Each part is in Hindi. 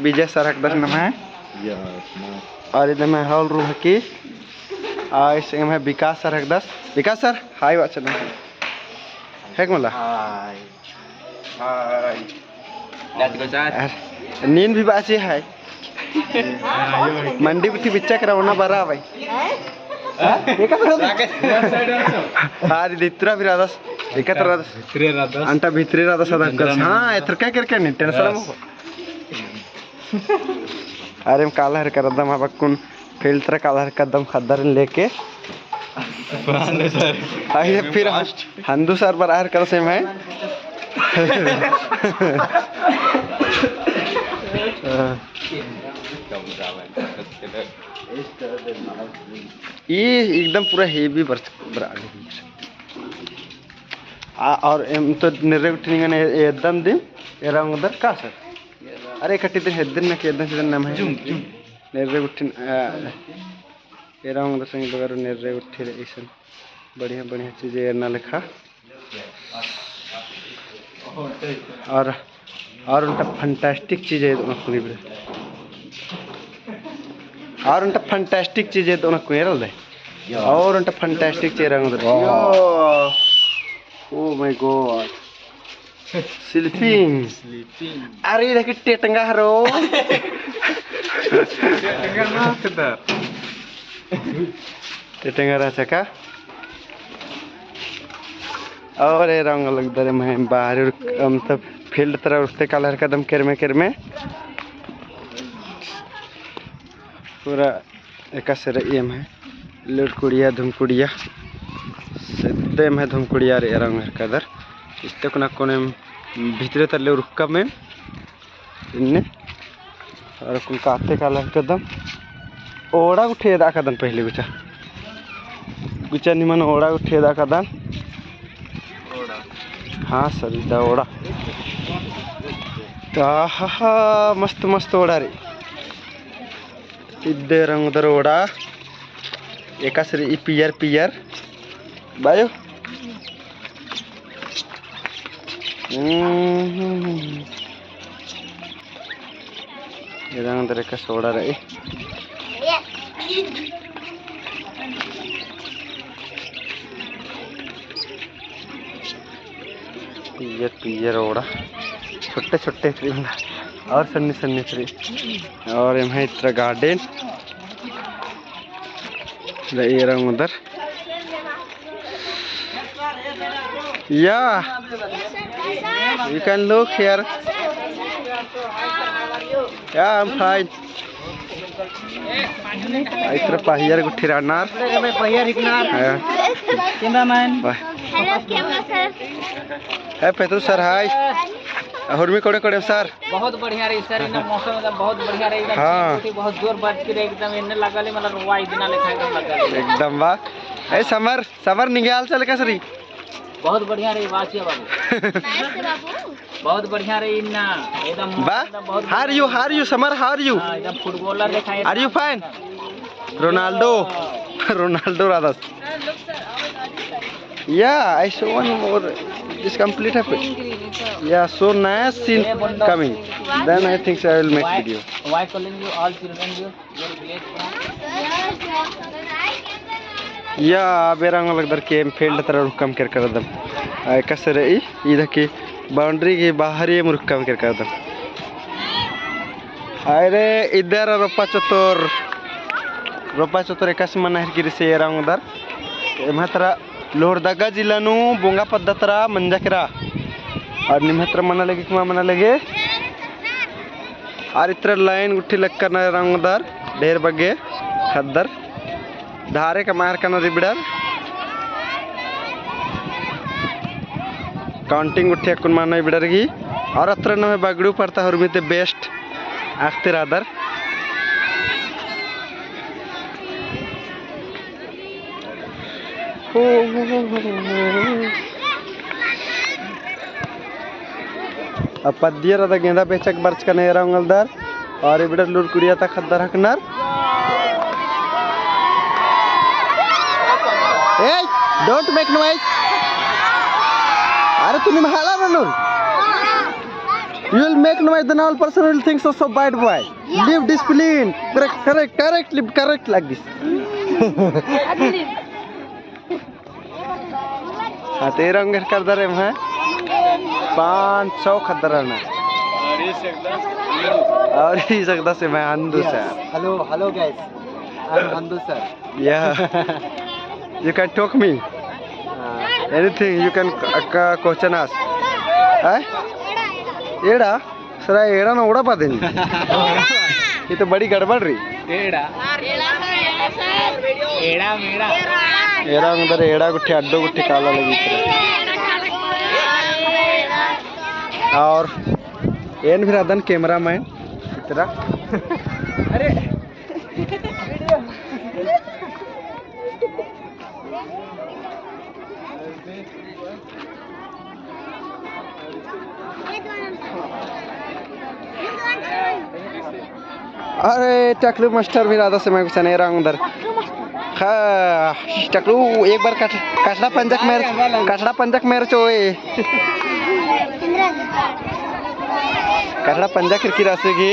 विजय सर हक दस नम है और इधर मैं हॉल रूम की इसे मैं विकास सर हक दस विकास सर हाय बात चल है मला हाय हाय लेट्स गो सर नींद भी बाची है मंडी बिठी बिच्चा करावना बरा भाई ये का हां दित्रा भी रादस एकत्र रादस भित्रे रादस अंटा भित्रे रादस सदा हां एथर काय करके नहीं टेंशन मो अरे काला हर कर दम बक्कुन फिल्टर काला हर कदम खदर लेके आइए फिर हंदू सर बराबर कर से मैं ये एकदम पूरा हेवी और तो निर्रे उठने ने एकदम दिन एरा उधर का सर अरे कट्टी दिन हेदन ना के एकदम से नाम है निर्रे उठन एरा उधर संग बगर निर्रे उठे ऐसन बढ़िया बढ़िया चीजें एरना लिखा और उनका फैंटास्टिक चीज है दोनों कुनी बड़े और उनका फैंटास्टिक चीज है दोनों कुनी रल दे और उनका फैंटास्टिक चीज रंग उधर ओ माय गॉड स्लीपिंग अरे देखिए टेटंगा हरो टेटंगा ना किधर टेटंगा रहा चका और ये रंग लग दरे मैं बाहर मतलब फील्ड तरह उठते कलर कदम कर में पूरा एक सर एम है लुड़कुड़िया धुमकुड़िया सीधे में धुमकुड़िया रे रंग कदर इतने को ना कोने भीतरे तरले रुक्का में इन्ने और कुल काते कलर कदम ओड़ा उठे दा कदम पहले गुचा निमन ओड़ा उठे दा कदम हाँ सर इधर ओड़ा हा मस्त मस्त ओड़ा रे इधर रंग उधर ओड़ा एक सर पियर बायो ये रंग उधर एक सोड़ा रे पियर ओड़ा छोटे छोटे ट्री और सन्नी ट्री और यहाँ इतना गार्डन ये रंग उधर या यू कैन लुक हियर या आई एम फाइन इतना पहियर गुठी रानार पहियर इकनार कैमरामैन हेलो कैमरा सर है पेतु सर हाय हुरमी कोड़े सर बहुत बढ़िया रही सर इन मौसम एकदम बहुत बढ़िया रही एकदम हां बहुत जोर बात की एकदम इन्ने लागले मतलब रुवा इतना लिखा एकदम लगा एकदम वाह ए समर निगाल चल का सरी बहुत बढ़िया रही वासिया बाबू बहुत बढ़िया रही इन्ना एकदम वाह हार यू समर हार यू एकदम फुटबॉलर दिखाई आर यू फाइन रोनाल्डो रादस Yeah, I saw one more. This complete happened. Yeah, so nice scene coming. Then I think so I will make video. Why calling you all children you? Your village. Yeah, बेरंग लगदर के फील्ड तरह रुकम कर दम. कसर है इधर की बाउंड्री के बाहर ये मुरुकम कर दम. अरे इधर रोपा चतुर एकस मन है गिरी से रंग उधर. महतरा लोहरदगा जिला नु बोंगा पद्धतरा मंजाकरा और निमहत्र मना लगे और इतर लाइन उठी लग रंग उधर ढेर बगे खद्दर धारे का मार का नदी बिडर काउंटिंग उठी कुन मानो बिडर की और अत्र नमे बगड़ू पड़ता हुरमिते बेस्ट आखते रादर अब पद्दिया रहा गेंदा बेचक बर्च का नहीं रंगलदार और ये बिडर लूर कुड़िया तक खद्दर हकनार ए डोंट मेक नॉइज अरे तुम्हें महाला ना लूर You will make noise, then all person will think so bad boy. Live discipline. Correct. Live correct like this. हाँ तेरा अंगर कर दे रहे हैं 500 खतरना और ही सकता से मैं अंधु sir. Hello guys. I'm Andu sir. Yeah. You can talk me. Anything you can question us. है? एड़ा सरा एड़ा ना उड़ा पाते नहीं. ये तो बड़ी गड़बड़ रही. एड़ा मेड़ा एड़ा अंदर एड़ा गुट्ठी अड्डो गुट्ठी काला लगी और एन फिर अदन कैमरा मैन इतना अरे अरे टकलू मास्टर भी राधा से मैं कुछ नहीं रहा उधर. हाँ टकलू एक बार कचड़ा पंजक मेरे चोए कचड़ा पंजक खिड़की रास्ते की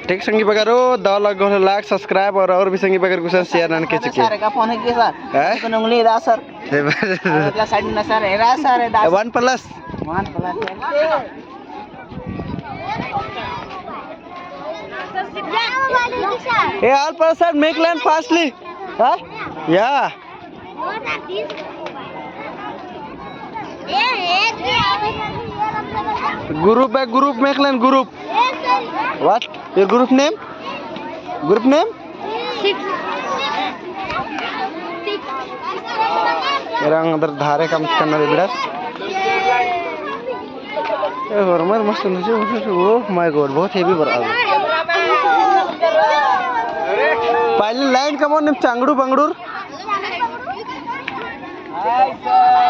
ठीक संगी बगैर 10 लाख सब्सक्राइब और भी संगी बगैर कुछ शेयर ना के चुके का फोन है के सर है उंगली दा सर अगला साइड में सर है sir 1 plus Hey, all person make land fastly. Huh? Yeah. Group make land group. What? Your group name? Group name? 6. Erang अंदर धारे काम करना है बेटा. ये हॉर्मोन मस्त है ओह माय गॉड बहुत हेवी बरा पहले लाइन कम ऑन चांगड़ू बंगड़ूर हाय सर